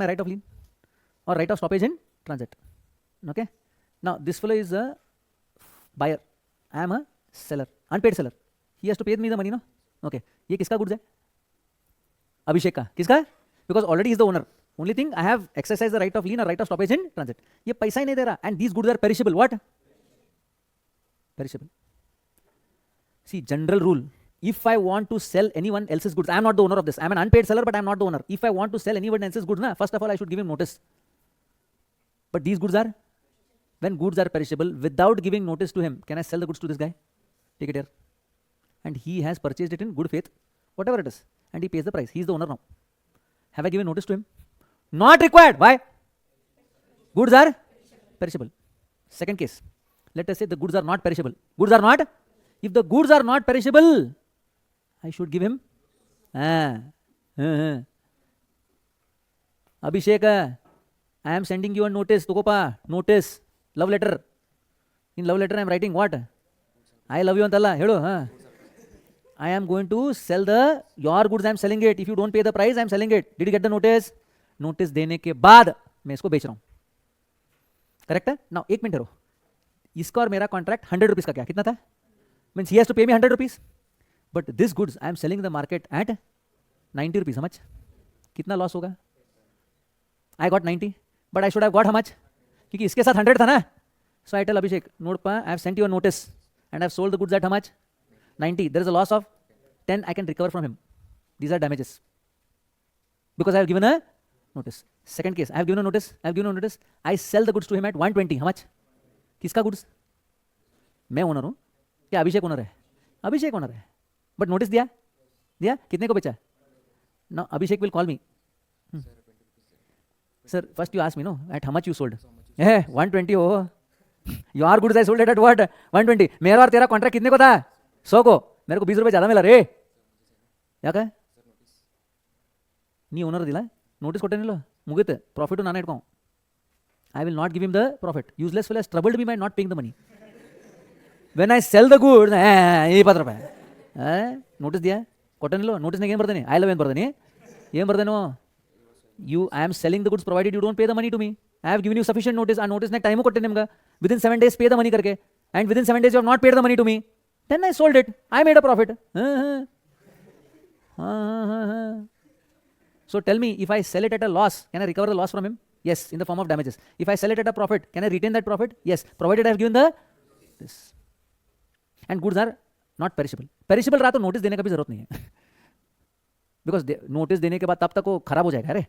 my right of lien or right of stoppage in transit. Okay. Now this fellow is a buyer. I am a seller, unpaid seller. He has to pay me the money, no? Okay. ये किसका goods है? अभिषेक का. किसका? Because already he is the owner. Only thing I have exercised the right of lien or right of stoppage in transit. ये पैसा ही नहीं दे रहा. And these goods are perishable. What? Perishable. See, general rule. If I want to sell anyone else's goods, I am not the owner of this. I am an unpaid seller, but I am not the owner. If I want to sell anyone else's goods, first of all, I should give him notice. But these goods are, when goods are perishable, without giving notice to him, can I sell the goods to this guy? Take it here. And he has purchased it in good faith, whatever it is, and he pays the price. He is the owner now. Have I given notice to him? Not required. Why? Goods are perishable. Second case. Let us say the goods are not perishable. Goods are not? If the goods are not perishable, I should give him. Abhishek, I am sending you a notice. Tokopa, notice, love letter. In love letter I am writing what? I love you antalla. Hedo. I am going to sell your goods. I am selling it. If you don't pay the price, I am selling it. Did you get the notice? Notice देने के बाद मैं इसको बेच रहा हूँ. Correct है? Now एक मिनट रहो. इसका और मेरा कॉन्ट्रैक्ट 100 रुपीज का क्या कितना था? Means he has to pay me 100 rupees. But this goods I am selling in the market at 90 rupees. How much? कितना लॉस होगा? I got 90, but I should have got how much? क्योंकि इसके साथ 100 था ना. So I tell Abhishek, note pa, I have sent you a notice and I have sold the goods at how much? 90. There is a loss of 10. I can recover from him. These are damages because I have given a notice. Second case, I have given a notice. I sell the goods to him at 120. How much? किसका goods? मैं owner हूँ क्या? Abhishek owner है. Abhishek owner है. But notice दिया कितने को बेचा? Now Abhishek will call me. Sir first you ask me know at how much you sold. 120 हो. Your goods I sold at what? 120. मेरा और तेरा कॉन्ट्रैक्ट कितने को था? 100 को. मेरे को 20 रुपये ज्यादा मिला रे. ಯಾಕೆ ನೀ ಓನರ್ ದಿಲ್ಲ ನೋಟಿಸ್ ಕೊಟ್ಟೇನಿಲ್ಲ ಮುಗಿತೆ ಪ್ರಾಫಿಟ್ ನಾನು ಇಟ್ಕೊ. I will not give him the profit. Useless fellow has troubled me by not paying the money. When I sell the goods, 20 ರೂಪಾಯಿ ನೋಟಿಸ್ ದಿಯಾ ಕೊಟ್ಟನಿಲ್ಲ. ನೋಟಿಸ್ನಾಗ ಏನು ಬರ್ತಾನೆ? ಐ ಲವ್ ಏನು ಬರ್ತಾನೆ? ಏನು ಬರ್ತಾನೋ? I am selling the goods provided you don't pay the money to me. I have given you sufficient notice. ಆ ನೋಟಿಸ್ನಾಗ time ಕೊಟ್ಟೆ ನಿಮ್ಗೆ. Within 7 days pay the money करके. And within 7 days you have not paid the money to me. Then I sold it. I made a profit. So tell me, if I sell it at a loss, can I recover the loss from him? Yes, in the form of damages. If I sell it at a profit, can I retain that profit? Yes, provided I have given this. And goods are not perishable. Perishable रहा तो notice देने का भी जरूरत नहीं है. Because notice देने के बाद तब तक वो खराब हो जाएगा. अरे